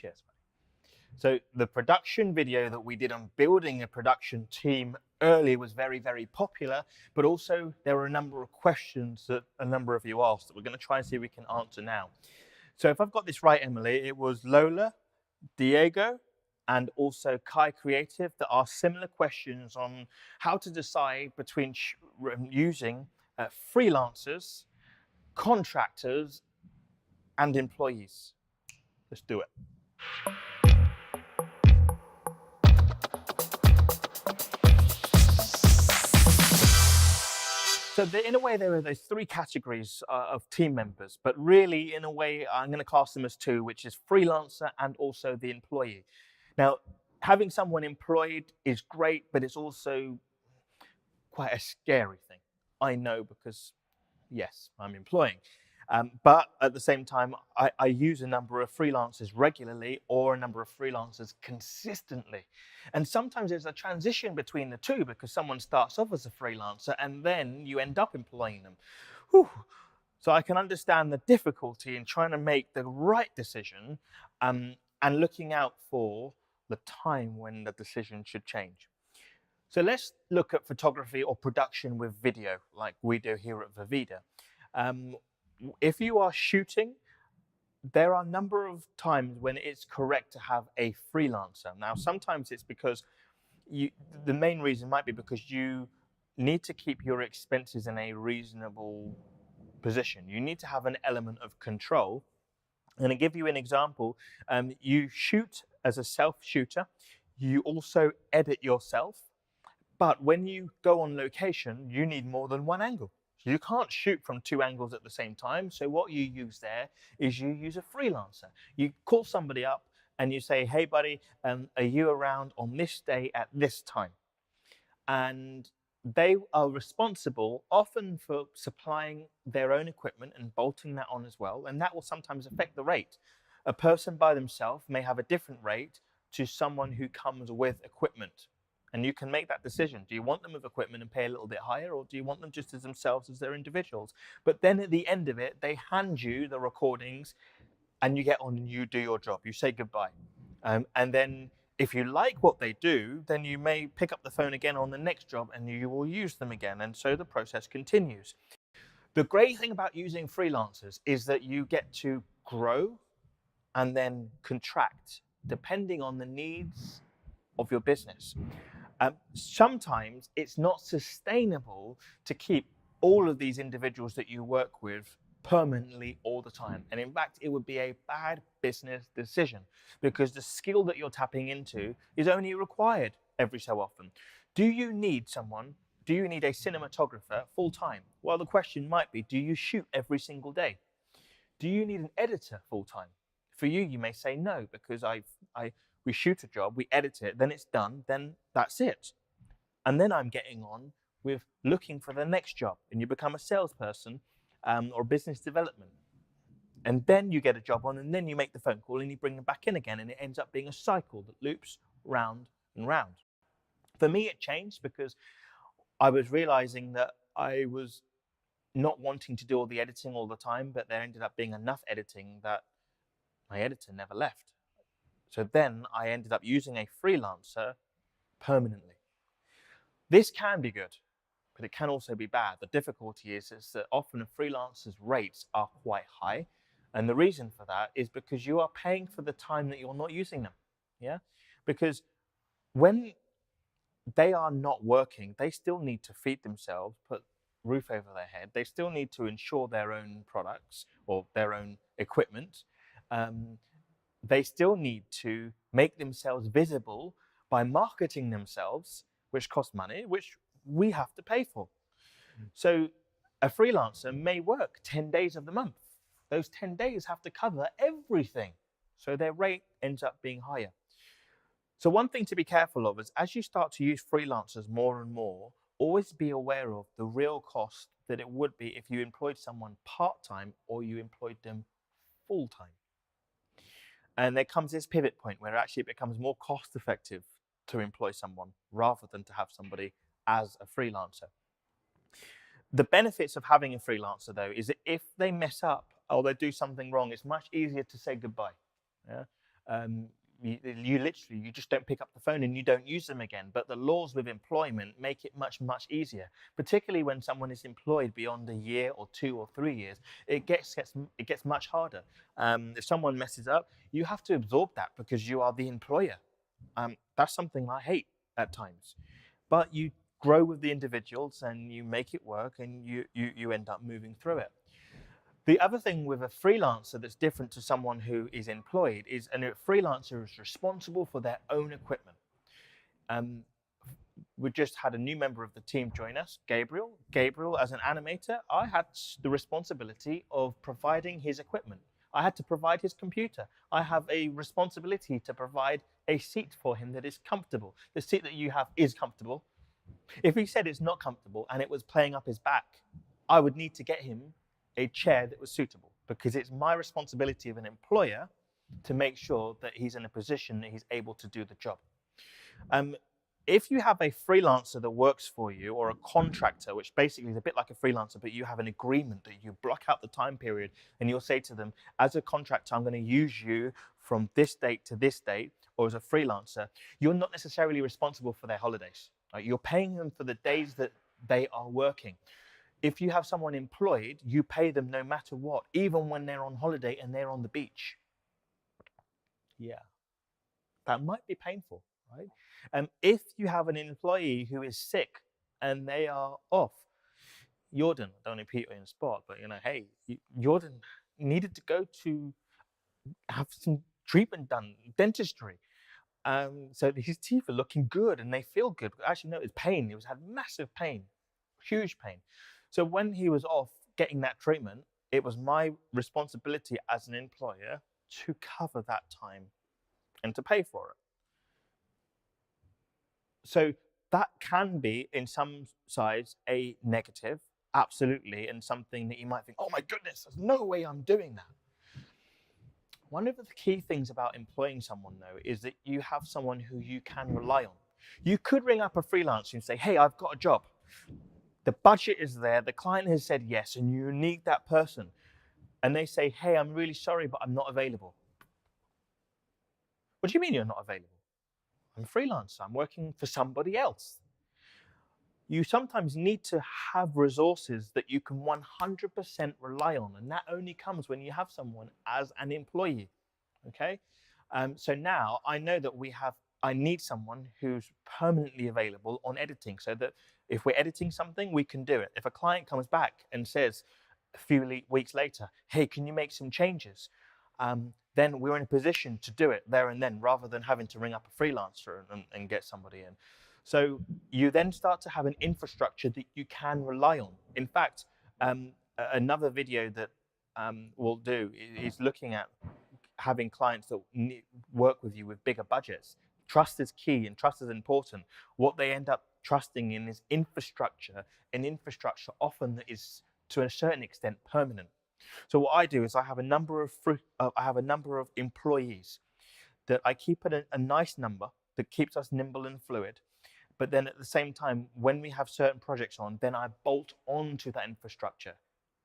Cheers. So the production video that we did on building a production team earlier was very, very popular, but also there were a number of questions that a number of you asked that we're going to try and see if we can answer now. So if I've got this right, Emily, it was Lola, Diego, and also Kai Creative that asked similar questions on how to decide between using freelancers, contractors, and employees. Let's do it. So in a way, there are those three categories of team members, but really, in a way, I'm going to class them as two, which is freelancer and also the employee. Now, having someone employed is great, but it's also quite a scary thing. I know because, yes, I'm employing. But at the same time, I use a number of freelancers regularly or a number of freelancers consistently. And sometimes there's a transition between the two because someone starts off as a freelancer and then you end up employing them. Whew. So I can understand the difficulty in trying to make the right decision and looking out for the time when the decision should change. So let's look at photography or production with video like we do here at VIVIDA. If you are shooting, there are a number of times when it's correct to have a freelancer. Now, sometimes it's because the main reason might be because you need to keep your expenses in a reasonable position. You need to have an element of control. I'm going to give you an example. You shoot as a self-shooter. You also edit yourself. But when you go on location, you need more than one angle. You can't shoot from two angles at the same time. So what you use there is you use a freelancer. You call somebody up and you say, hey, buddy, are you around on this day at this time? And they are responsible often for supplying their own equipment and bolting that on as well. And that will sometimes affect the rate. A person by themselves may have a different rate to someone who comes with equipment. And you can make that decision. Do you want them with equipment and pay a little bit higher, or do you want them just as themselves as their individuals? But then at the end of it, they hand you the recordings and you get on and you do your job. You say goodbye. And then if you like what they do, then you may pick up the phone again on the next job and you will use them again. And so the process continues. The great thing about using freelancers is that you get to grow and then contract depending on the needs of your business. Sometimes it's not sustainable to keep all of these individuals that you work with permanently all the time. And in fact, it would be a bad business decision because the skill that you're tapping into is only required every so often. Do you need someone? Do you need a cinematographer full time? Well, the question might be, do you shoot every single day? Do you need an editor full time? For you, you may say no, because we shoot a job, we edit it, then it's done, then that's it. And then I'm getting on with looking for the next job, and you become a salesperson or business development. And then you get a job on, and then you make the phone call, and you bring them back in again, and it ends up being a cycle that loops round and round. For me, it changed because I was realizing that I was not wanting to do all the editing all the time, but there ended up being enough editing that my editor never left. So then I ended up using a freelancer permanently. This can be good, but it can also be bad. The difficulty is that often a freelancer's rates are quite high. And the reason for that is because you are paying for the time that you're not using them. Yeah? Because when they are not working, they still need to feed themselves, put roof over their head. They still need to insure their own products or their own equipment. They still need to make themselves visible by marketing themselves, which costs money, which we have to pay for. So a freelancer may work 10 days of the month. Those 10 days have to cover everything. So their rate ends up being higher. So one thing to be careful of is as you start to use freelancers more and more, always be aware of the real cost that it would be if you employed someone part-time or you employed them full-time. And there comes this pivot point where actually it becomes more cost effective to employ someone rather than to have somebody as a freelancer. The benefits of having a freelancer, though, is that if they mess up or they do something wrong, it's much easier to say goodbye. Yeah? You literally, you just don't pick up the phone and you don't use them again. But the laws with employment make it much, much easier, particularly when someone is employed beyond a year or 2 or 3 years. It gets much harder. If someone messes up, you have to absorb that because you are the employer. That's something I hate at times. But you grow with the individuals and you make it work, and you end up moving through it. The other thing with a freelancer that's different to someone who is employed is a freelancer is responsible for their own equipment. We just had a new member of the team join us, Gabriel. Gabriel, as an animator, I had the responsibility of providing his equipment. I had to provide his computer. I have a responsibility to provide a seat for him that is comfortable. The seat that you have is comfortable. If he said it's not comfortable and it was playing up his back, I would need to get him a chair that was suitable, because it's my responsibility of an employer to make sure that he's in a position that he's able to do the job. If you have a freelancer that works for you, or a contractor, which basically is a bit like a freelancer, but you have an agreement that you block out the time period and you'll say to them, as a contractor, I'm going to use you from this date to this date, or as a freelancer, you're not necessarily responsible for their holidays. Right? You're paying them for the days that they are working. If you have someone employed, you pay them no matter what, even when they're on holiday and they're on the beach. Yeah, that might be painful, right? If you have an employee who is sick and they are off, Jordan, I don't want to put you on the spot, but hey, Jordan needed to go to have some treatment done, dentistry. So his teeth are looking good and they feel good. But actually, no, it's pain. He had massive pain, huge pain. So when he was off getting that treatment, it was my responsibility as an employer to cover that time and to pay for it. So that can be, in some sides, a negative, absolutely, and something that you might think, oh my goodness, there's no way I'm doing that. One of the key things about employing someone, though, is that you have someone who you can rely on. You could ring up a freelancer and say, hey, I've got a job. The budget is there, the client has said yes, and you need that person. And they say, hey, I'm really sorry, but I'm not available. What do you mean you're not available? I'm a freelancer, I'm working for somebody else. You sometimes need to have resources that you can 100% rely on, and that only comes when you have someone as an employee, okay? So now I know that I need someone who's permanently available on editing, so that if we're editing something, we can do it. If a client comes back and says a few weeks later, hey, can you make some changes? Then we're in a position to do it there and then, rather than having to ring up a freelancer and get somebody in. So you then start to have an infrastructure that you can rely on. In fact, another video that we'll do is looking at having clients that work with you with bigger budgets. Trust is key and trust is important. What they end up trusting in is infrastructure, and infrastructure often that is, to a certain extent, permanent. So what I do is I have a number of employees that I keep at a nice number that keeps us nimble and fluid. But then at the same time, when we have certain projects on, then I bolt onto that infrastructure.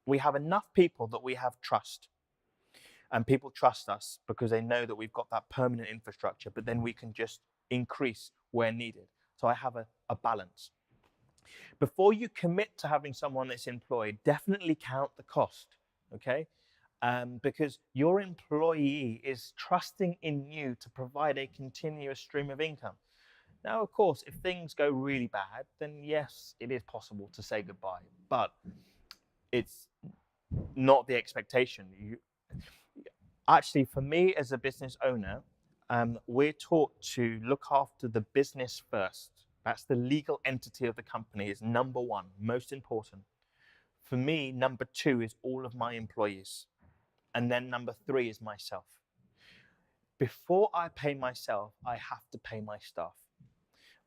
We have enough people that we have trust. And people trust us because they know that we've got that permanent infrastructure, but then we can just increase where needed. So I have a balance. Before you commit to having someone that's employed, definitely count the cost, okay? Because your employee is trusting in you to provide a continuous stream of income. Now, of course, if things go really bad, then yes, it is possible to say goodbye, but it's not the expectation. Actually, for me as a business owner, we're taught to look after the business first. That's the legal entity of the company is number one, most important. For me, number two is all of my employees. And then number three is myself. Before I pay myself, I have to pay my staff,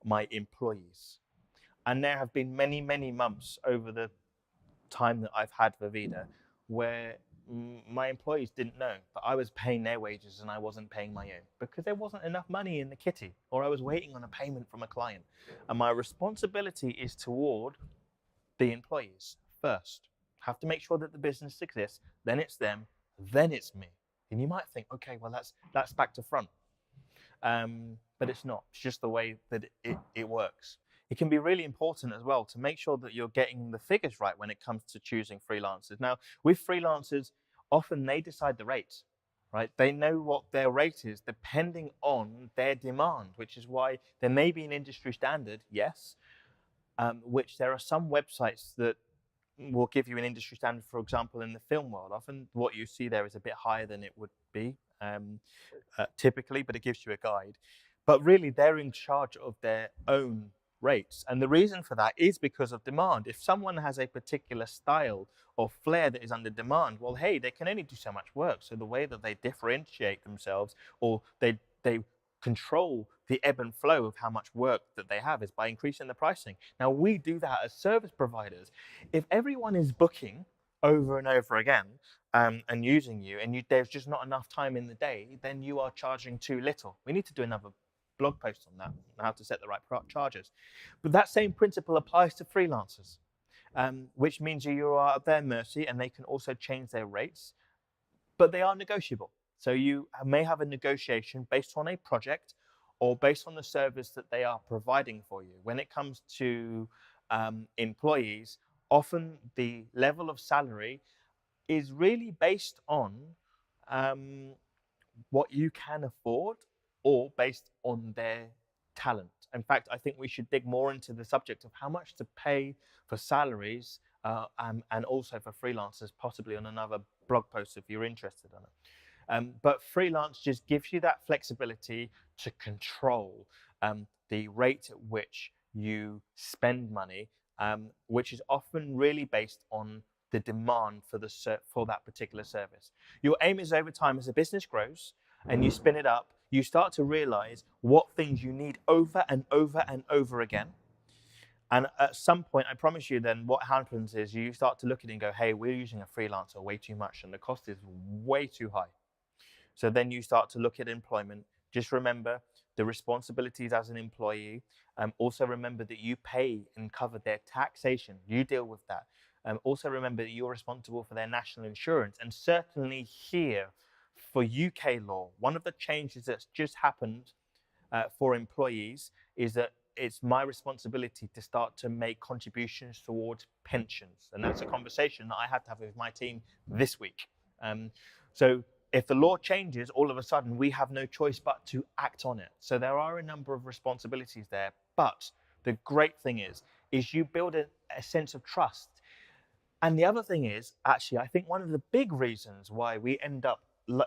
my employees. And there have been many, many months over the time that I've had VIVIDA where my employees didn't know that I was paying their wages and I wasn't paying my own because there wasn't enough money in the kitty, or I was waiting on a payment from a client. And my responsibility is toward the employees first. Have to make sure that the business exists, then it's them, then it's me. And you might think, okay, well, that's back to front. But it's not. It's just the way that it works. It can be really important as well to make sure that you're getting the figures right when it comes to choosing freelancers. Now, with freelancers, often they decide the rates, right? They know what their rate is depending on their demand, which is why there may be an industry standard, yes, which there are some websites that will give you an industry standard, for example, in the film world. Often what you see there is a bit higher than it would be typically, but it gives you a guide. But really, they're in charge of their own rates. And the reason for that is because of demand. If someone has a particular style or flair that is under demand, well, hey, they can only do so much work. So the way that they differentiate themselves, or they control the ebb and flow of how much work that they have, is by increasing the pricing. Now, we do that as service providers. If everyone is booking over and over again and using you, and there's just not enough time in the day, then you are charging too little. We need to do another blog post on that, how to set the right charges. But that same principle applies to freelancers, which means you are at their mercy, and they can also change their rates, but they are negotiable. So you may have a negotiation based on a project or based on the service that they are providing for you. When it comes to employees, often the level of salary is really based on what you can afford or based on their talent. In fact, I think we should dig more into the subject of how much to pay for salaries and also for freelancers, possibly on another blog post if you're interested in it. But freelance just gives you that flexibility to control the rate at which you spend money, which is often really based on the demand for that particular service. Your aim is, over time, as a business grows and you spin it up, you start to realize what things you need over and over and over again. And at some point, I promise you, then what happens is you start to look at it and go, hey, we're using a freelancer way too much and the cost is way too high. So then you start to look at employment. Just remember the responsibilities as an employee. Also remember that you pay and cover their taxation. You deal with that. Also remember that you're responsible for their national insurance. And certainly here, for UK law, one of the changes that's just happened for employees is that it's my responsibility to start to make contributions towards pensions. And that's a conversation that I had to have with my team this week. So if the law changes, all of a sudden we have no choice but to act on it. So there are a number of responsibilities there. But the great thing is you build a sense of trust. And the other thing is, actually, I think one of the big reasons why we end up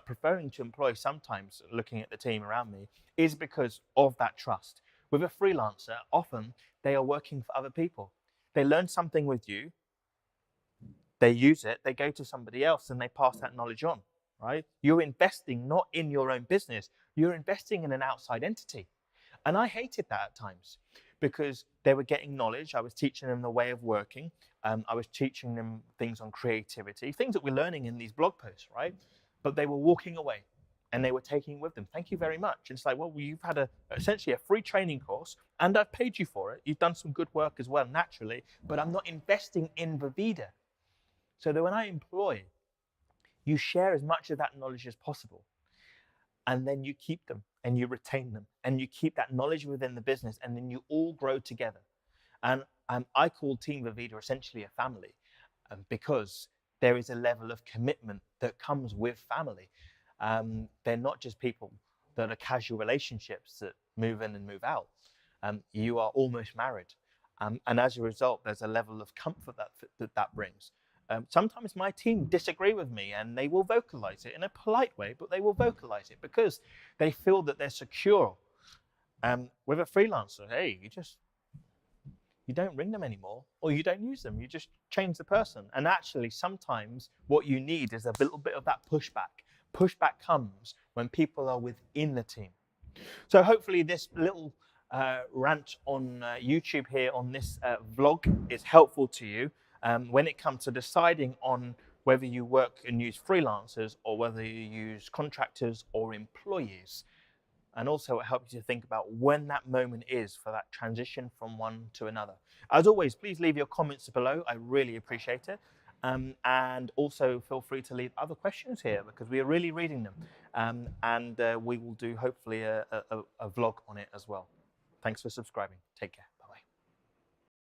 preferring to employ, sometimes looking at the team around me, is because of that trust. With a freelancer, often they are working for other people. They learn something with you, they use it, they go to somebody else and they pass that knowledge on, right? You're investing not in your own business, you're investing in an outside entity. And I hated that at times because they were getting knowledge. I was teaching them the way of working. I was teaching them things on creativity, things that we're learning in these blog posts, right? But they were walking away and they were taking it with them. Thank you very much. It's like, well, you've had essentially a free training course and I've paid you for it. You've done some good work as well, naturally, but I'm not investing in VIVIDA. So that when I employ, you share as much of that knowledge as possible. And then you keep them and you retain them and you keep that knowledge within the business, and then you all grow together. And I call Team VIVIDA essentially a family because there is a level of commitment that comes with family. They're not just people that are casual relationships that move in and move out. You are almost married. And as a result, there's a level of comfort that brings. Sometimes my team disagree with me and they will vocalize it in a polite way, but they will vocalize it because they feel that they're secure. With a freelancer, hey, you don't ring them anymore or you don't use them. You just change the person. And actually, sometimes what you need is a little bit of that pushback. Pushback comes when people are within the team. So hopefully this little rant on YouTube here on this vlog is helpful to you when it comes to deciding on whether you work and use freelancers or whether you use contractors or employees. And also it helps you to think about when that moment is for that transition from one to another. As always, please leave your comments below. I really appreciate it. And also feel free to leave other questions here because we are really reading them. And we will do hopefully a vlog on it as well. Thanks for subscribing. Take care.